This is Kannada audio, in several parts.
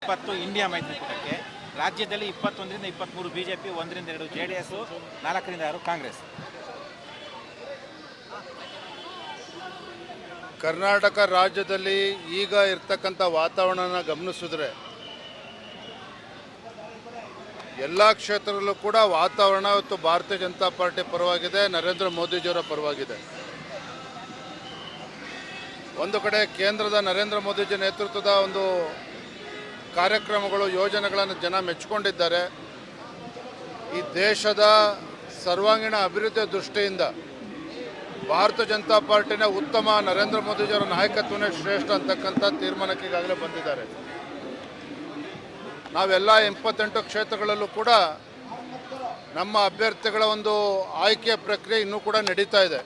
20 ಇಂಡಿಯಾ ಮೈತ್ರಿಕೂಟಕ್ಕೆ, ರಾಜ್ಯದಲ್ಲಿ 21ರಿಂದ 23 ಬಿಜೆಪಿ, 1ರಿಂದ 2 JDS, 4ರಿಂದ 6 ಕಾಂಗ್ರೆಸ್. ಕರ್ನಾಟಕ ರಾಜ್ಯದಲ್ಲಿ ಈಗ ಇರ್ತಕ್ಕಂಥ ವಾತಾವರಣನ ಗಮನಿಸಿದ್ರೆ ಎಲ್ಲ ಕ್ಷೇತ್ರದಲ್ಲೂ ಕೂಡ ವಾತಾವರಣ ಇವತ್ತು ಭಾರತೀಯ ಜನತಾ ಪಾರ್ಟಿ ಪರವಾಗಿದೆ, ನರೇಂದ್ರ ಮೋದಿಜಿಯವರ ಪರವಾಗಿದೆ. ಒಂದು ಕಡೆ ಕೇಂದ್ರದ ನರೇಂದ್ರ ಮೋದಿಜಿ ನೇತೃತ್ವದ ಒಂದು ಕಾರ್ಯಕ್ರಮಗಳು, ಯೋಜನೆಗಳನ್ನು ಜನ ಮೆಚ್ಚಿಕೊಂಡಿದ್ದಾರೆ. ಈ ದೇಶದ ಸರ್ವಾಂಗೀಣ ಅಭಿವೃದ್ಧಿಯ ದೃಷ್ಟಿಯಿಂದ ಭಾರತೀಯ ಜನತಾ ಪಾರ್ಟಿನ ಉತ್ತಮ, ನರೇಂದ್ರ ಮೋದಿಜಿಯವರ ನಾಯಕತ್ವನೇ ಶ್ರೇಷ್ಠ ಅಂತಕ್ಕಂಥ ತೀರ್ಮಾನಕ್ಕೆ ಈಗಾಗಲೇ ಬಂದಿದ್ದಾರೆ. ನಾವೆಲ್ಲ 28 ಕ್ಷೇತ್ರಗಳಲ್ಲೂ ಕೂಡ ನಮ್ಮ ಅಭ್ಯರ್ಥಿಗಳ ಒಂದು ಆಯ್ಕೆಯ ಪ್ರಕ್ರಿಯೆ ಇನ್ನೂ ಕೂಡ ನಡೀತಾ ಇದೆ.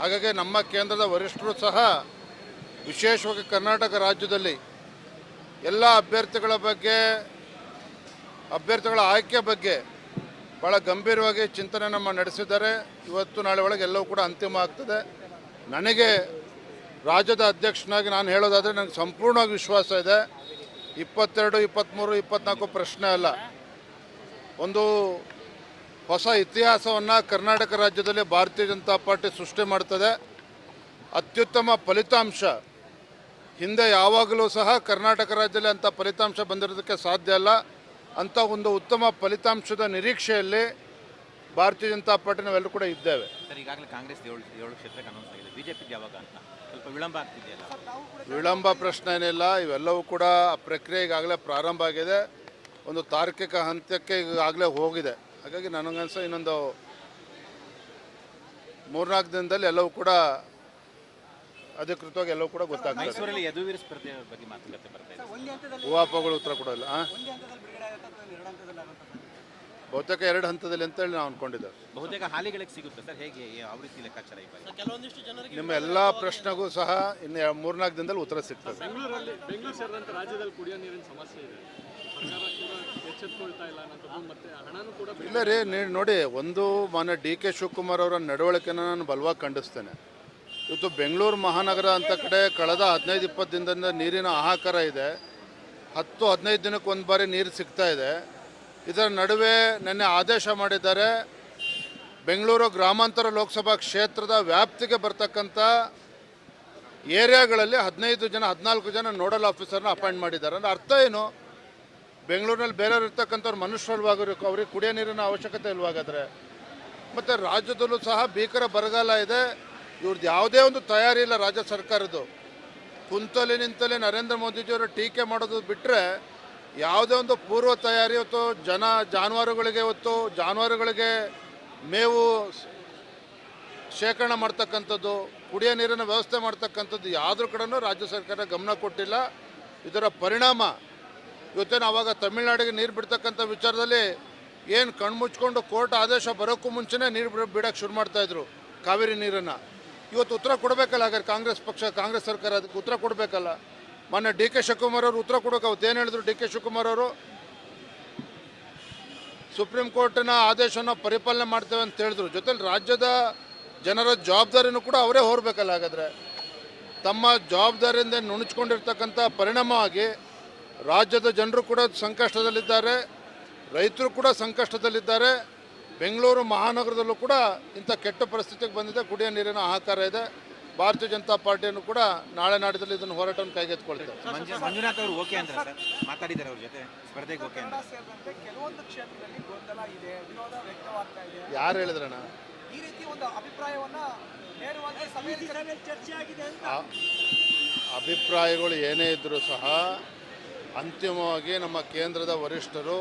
ಹಾಗಾಗಿ ನಮ್ಮ ಕೇಂದ್ರದ ವರಿಷ್ಠರು ಸಹ ವಿಶೇಷವಾಗಿ ಕರ್ನಾಟಕ ರಾಜ್ಯದಲ್ಲಿ ಎಲ್ಲ ಅಭ್ಯರ್ಥಿಗಳ ಆಯ್ಕೆ ಬಗ್ಗೆ ಭಾಳ ಗಂಭೀರವಾಗಿ ಚಿಂತನೆ ನಡೆಸಿದ್ದಾರೆ. ಇವತ್ತು ನಾಳೆ ಒಳಗೆ ಎಲ್ಲವೂ ಕೂಡ ಅಂತಿಮ ಆಗ್ತದೆ. ನನಗೆ ರಾಜ್ಯದ ಅಧ್ಯಕ್ಷನಾಗಿ ನಾನು ಹೇಳೋದಾದರೆ ನನಗೆ ಸಂಪೂರ್ಣವಾಗಿ ವಿಶ್ವಾಸ ಇದೆ. 22, 23, 24 ಪ್ರಶ್ನೆ ಅಲ್ಲ, ಒಂದು ಹೊಸ ಇತಿಹಾಸವನ್ನು ಕರ್ನಾಟಕ ರಾಜ್ಯದಲ್ಲಿ ಭಾರತೀಯ ಜನತಾ ಪಾರ್ಟಿ ಸೃಷ್ಟಿ ಮಾಡ್ತದೆ. ಅತ್ಯುತ್ತಮ ಫಲಿತಾಂಶ ಹಿಂದೆ ಯಾವಾಗಲೂ ಸಹ ಕರ್ನಾಟಕ ರಾಜ್ಯದಲ್ಲಿ ಅಂಥ ಫಲಿತಾಂಶ ಬಂದಿರೋದಕ್ಕೆ ಸಾಧ್ಯ ಅಲ್ಲ. ಅಂಥ ಒಂದು ಉತ್ತಮ ಫಲಿತಾಂಶದ ನಿರೀಕ್ಷೆಯಲ್ಲಿ ಭಾರತೀಯ ಜನತಾ ಪಾರ್ಟಿ ನಾವೆಲ್ಲರೂ ಕೂಡ ಇದ್ದೇವೆ. ಸರ್, ಈಗಾಗಲೇ ಕಾಂಗ್ರೆಸ್ 7 ಕ್ಷೇತ್ರಕ್ಕೆ ಅನೌನ್ಸ್ ಆಗಿದೆ. ಬಿಜೆಪಿ ಯಾವಾಗ ಅಂತ ಸ್ವಲ್ಪ ವಿಳಂಬ ಆಗ್ತಿದೆಯಲ್ಲ? ವಿಳಂಬ ಪ್ರಶ್ನೆ ಏನಿಲ್ಲ, ಇವೆಲ್ಲವೂ ಕೂಡ ಆ ಪ್ರಕ್ರಿಯೆ ಈಗಾಗಲೇ ಪ್ರಾರಂಭ ಆಗಿದೆ, ಒಂದು ತಾರ್ಕಿಕ ಹಂತಕ್ಕೆ ಈಗಾಗಲೇ ಹೋಗಿದೆ. ಹಾಗಾಗಿ ನನಗನ್ಸ ಇನ್ನೊಂದು 3-4 ದಿನದಲ್ಲಿ ಎಲ್ಲವೂ ಕೂಡ ಅಧಿಕೃತವಾಗಿ ಎಲ್ಲವೂ ಕೂಡ ಗೊತ್ತಾಗ್ತದೆ. ಮೈಸೂರಲ್ಲಿ ಯದುವೀರ್ ಸ್ಪರ್ಧೆ ಬಗ್ಗೆ ಮಾತುಕತೆ ಬರ್ತಾ ಇದೆ. ಊಹಾಪೋಹಗಳು ಉತ್ತರ ಕೊಡೋಲ್ಲ. ಬಹುತೇಕ 2 ಹಂತದಲ್ಲಿ ಅಂತೇಳಿ ನಾವು ಅಂದ್ಕೊಂಡಿದ್ದೇವೆ. ಬಹುತೇಕ ಹಾಲಿಗಳಿಗೆ ಸಿಗುತ್ತೆ ಸರ್, ಹೇಗೆ ಯಾವ ರೀತಿ ಲೆಕ್ಕಾಚಾರ? ನಿಮ್ಮ ಎಲ್ಲ ಪ್ರಶ್ನೆಗೂ ಸಹ ಇನ್ನು 3-4 ದಿನದಲ್ಲಿ ಉತ್ತರ ಸಿಗ್ತದೆ. ಬೆಂಗಳೂರು ಸೇರಿದಂತೆ ರಾಜ್ಯದಲ್ಲಿ ಕುಡಿಯೋ ನೀರಿನ ಸಮಸ್ಯೆ ಇದೆ, ಎಚ್ಚೆತ್ತುಕೊಳ್ತಾ ಇಲ್ಲ ಮತ್ತೆ ಹಣನೂ ಕೂಡ ಇಲ್ಲ ರೀ. ನೋಡಿ, ಒಂದು ಮಾನ್ಯ DK ಶಿವಕುಮಾರ್ ಅವರ ನಡವಳಿಕೆನ ನಾನು ಬಲವಾಗಿ ಖಂಡಿಸ್ತೇನೆ. ಇವತ್ತು ಬೆಂಗಳೂರು ಮಹಾನಗರ ಅಂತ ಕಡೆ ಕಳೆದ 15-20 ದಿನದಿಂದ ನೀರಿನ ಹಾಹಾಕಾರ ಇದೆ. 10-15 ದಿನಕ್ಕೆ ಒಂದು ಬಾರಿ ನೀರು ಸಿಗ್ತಾ ಇದೆ. ಇದರ ನಡುವೆ ನಿನ್ನೆ ಆದೇಶ ಮಾಡಿದ್ದಾರೆ, ಬೆಂಗಳೂರು ಗ್ರಾಮಾಂತರ ಲೋಕಸಭಾ ಕ್ಷೇತ್ರದ ವ್ಯಾಪ್ತಿಗೆ ಬರ್ತಕ್ಕಂಥ ಏರಿಯಾಗಳಲ್ಲಿ 14 ಜನ ನೋಡಲ್ ಆಫೀಸರ್ನ ಅಪಾಯಿಂಟ್ ಮಾಡಿದ್ದಾರೆ. ಅಂದರೆ ಅರ್ಥ ಏನು? ಬೆಂಗಳೂರಿನಲ್ಲಿ ಬೇರೆಯವ್ರು ಇರ್ತಕ್ಕಂಥವ್ರು ಮನುಷ್ಯರಲ್ವಾಗಬೇಕು, ಅವ್ರಿಗೆ ಕುಡಿಯೋ ನೀರಿನ ಅವಶ್ಯಕತೆ ಇಲ್ವಾಗಾದರೆ. ಮತ್ತು ರಾಜ್ಯದಲ್ಲೂ ಸಹ ಭೀಕರ ಬರಗಾಲ ಇದೆ. ಇವ್ರದ್ದು ಯಾವುದೇ ಒಂದು ತಯಾರಿ ಇಲ್ಲ ರಾಜ್ಯ ಸರ್ಕಾರದ್ದು. ಕುಂತಲ್ಲಿ ನಿಂತಲ್ಲಿ ನರೇಂದ್ರ ಮೋದಿಜಿಯವರು ಟೀಕೆ ಮಾಡೋದು ಬಿಟ್ಟರೆ ಯಾವುದೇ ಒಂದು ಪೂರ್ವ ತಯಾರಿ, ಇವತ್ತು ಜಾನುವಾರುಗಳಿಗೆ ಮೇವು ಶೇಖರಣೆ ಮಾಡ್ತಕ್ಕಂಥದ್ದು, ಕುಡಿಯೋ ನೀರಿನ ವ್ಯವಸ್ಥೆ ಮಾಡ್ತಕ್ಕಂಥದ್ದು ಯಾವುದ್ರ ಕಡೆನೂ ರಾಜ್ಯ ಸರ್ಕಾರ ಗಮನ ಕೊಟ್ಟಿಲ್ಲ. ಇದರ ಪರಿಣಾಮ ಇವತ್ತೇನು ಆವಾಗ ತಮಿಳುನಾಡಿಗೆ ನೀರು ಬಿಡ್ತಕ್ಕಂಥ ವಿಚಾರದಲ್ಲಿ ಏನು ಕಣ್ಮುಚ್ಕೊಂಡು ಕೋರ್ಟ್ ಆದೇಶ ಬರೋಕ್ಕೂ ಮುಂಚೆನೇ ನೀರು ಬಿಡೋಕ್ಕೆ ಶುರು ಮಾಡ್ತಾಯಿದ್ರು ಕಾವೇರಿ ನೀರನ್ನು. ಇವತ್ತು ಉತ್ತರ ಕೊಡಬೇಕಲ್ಲ. ಹಾಗಾದ್ರೆ ಕಾಂಗ್ರೆಸ್ ಸರ್ಕಾರ ಅದಕ್ಕೆ ಉತ್ತರ ಕೊಡಬೇಕಲ್ಲ. ಮೊನ್ನೆ DK ಶಿವಕುಮಾರ್ ಅವರು ಉತ್ತರ ಕೊಡೋಕೆ ಅವತ್ತು ಏನು ಹೇಳಿದ್ರು? DK ಶಿವಕುಮಾರ್ ಅವರು ಸುಪ್ರೀಂ ಕೋರ್ಟಿನ ಆದೇಶವನ್ನು ಪರಿಪಾಲನೆ ಮಾಡ್ತೇವೆ ಅಂತ ಹೇಳಿದ್ರು. ಜೊತೆಲಿ ರಾಜ್ಯದ ಜನರ ಜವಾಬ್ದಾರಿನೂ ಕೂಡ ಅವರೇ ಹೊರಬೇಕಲ್ಲ. ಹಾಗಾದರೆ ತಮ್ಮ ಜವಾಬ್ದಾರಿಯಿಂದ ನುಣುಚ್ಕೊಂಡಿರ್ತಕ್ಕಂಥ ಪರಿಣಾಮವಾಗಿ ರಾಜ್ಯದ ಜನರು ಕೂಡ ಸಂಕಷ್ಟದಲ್ಲಿದ್ದಾರೆ, ರೈತರು ಕೂಡ ಸಂಕಷ್ಟದಲ್ಲಿದ್ದಾರೆ. ಬೆಂಗಳೂರು ಮಹಾನಗರದಲ್ಲೂ ಕೂಡ ಇಂಥ ಕೆಟ್ಟ ಪರಿಸ್ಥಿತಿಗೆ ಬಂದಿದೆ, ಕುಡಿಯೋ ನೀರಿನ ಹಾಹಾಕಾರ ಇದೆ. ಭಾರತೀಯ ಜನತಾ ಪಾರ್ಟಿಯನ್ನು ಕೂಡ ನಾಳೆ ನಾಡಿದಲ್ಲಿ ಇದನ್ನು ಹೋರಾಟವನ್ನು ಕೈಗೆತ್ತಿಕೊಳ್ತಾರೆ. ಮಂಜುನಾಥ್ ಅವರು ಓಕೆ ಅಂದ್ರೆ ಸರ್, ಮಾತಾಡಿದ್ದಾರೆ ಅವ್ರ ಜೊತೆ ಸ್ಪರ್ಧೆಗೆ ಓಕೆ ಅಂದ್ರೆ? ಕೆಲವೊಂದು ಕ್ಷೇತ್ರದಲ್ಲಿ ಗೊಂದಲ ಇದೆ, ವಿರೋಧ ವ್ಯಕ್ತವಾಗ್ತಾ ಇದೆ. ಯಾರು ಹೇಳಿದ್ರಣ್ಣ ಈ ರೀತಿ ಒಂದು ಅಭಿಪ್ರಾಯವನ್ನ ನೇರವಾಗಿ ಸಭೆಯಲ್ಲಿ ಚರ್ಚೆ ಆಗಿದೆ ಅಂತ? ಅಭಿಪ್ರಾಯಗಳು ಏನೇ ಇದ್ದರೂ ಸಹ ಅಂತಿಮವಾಗಿ ನಮ್ಮ ಕೇಂದ್ರದ ವರಿಷ್ಠರು,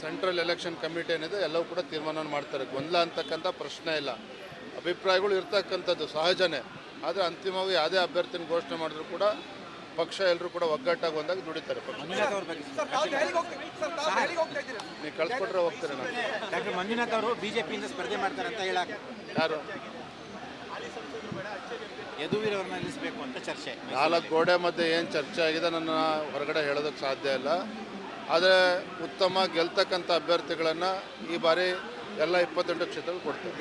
ಸೆಂಟ್ರಲ್ ಎಲೆಕ್ಷನ್ ಕಮಿಟಿ ಏನಿದೆ ಎಲ್ಲವೂ ಕೂಡ ತೀರ್ಮಾನ ಮಾಡ್ತಾರೆ. ಗೊಂದಲ ಅಂತಕ್ಕಂಥ ಪ್ರಶ್ನೆ ಇಲ್ಲ. ಅಭಿಪ್ರಾಯಗಳು ಇರ್ತಕ್ಕಂಥದ್ದು ಸಹಜನೇ. ಆದರೆ ಅಂತಿಮವಾಗಿ ಯಾವುದೇ ಅಭ್ಯರ್ಥಿನ ಘೋಷಣೆ ಮಾಡಿದ್ರು ಕೂಡ ಪಕ್ಷ ಎಲ್ಲರೂ ಕೂಡ ಒಗ್ಗಟ್ಟಾಗಿ ಒಂದಾಗಿ ದುಡಿತಾರೆ. ನೀವು ಕಳ್ಸಿಕೊಟ್ರೆ ಹೋಗ್ತಾರೆ. ನಾನು ಡಾಕ್ಟರ್ ಮಂಜುನಾಥ್ ಅವರು ಬಿಜೆಪಿಯಿಂದ ಸ್ಪರ್ಧೆ ಮಾಡ್ತಾರೆ ಅಂತ ಹೇಳಕ್, ಯಾರು ಯದುವೀರ್ ಅವ್ರನ್ನ ನಿಲ್ಲಿಸಬೇಕು ಅಂತ ಚರ್ಚೆ. 4 ಗೋಡೆ ಮಧ್ಯೆ ಏನು ಚರ್ಚೆ ಆಗಿದೆ ನನ್ನ ಹೊರಗಡೆ ಹೇಳೋದಕ್ಕೆ ಸಾಧ್ಯ ಇಲ್ಲ. ಆದರೆ ಉತ್ತಮ ಗೆಲ್ತಕ್ಕಂಥ ಅಭ್ಯರ್ಥಿಗಳನ್ನು ಈ ಬಾರಿ ಎಲ್ಲ 28 ಕ್ಷೇತ್ರಗಳು ಕೊಡ್ತಾರೆ.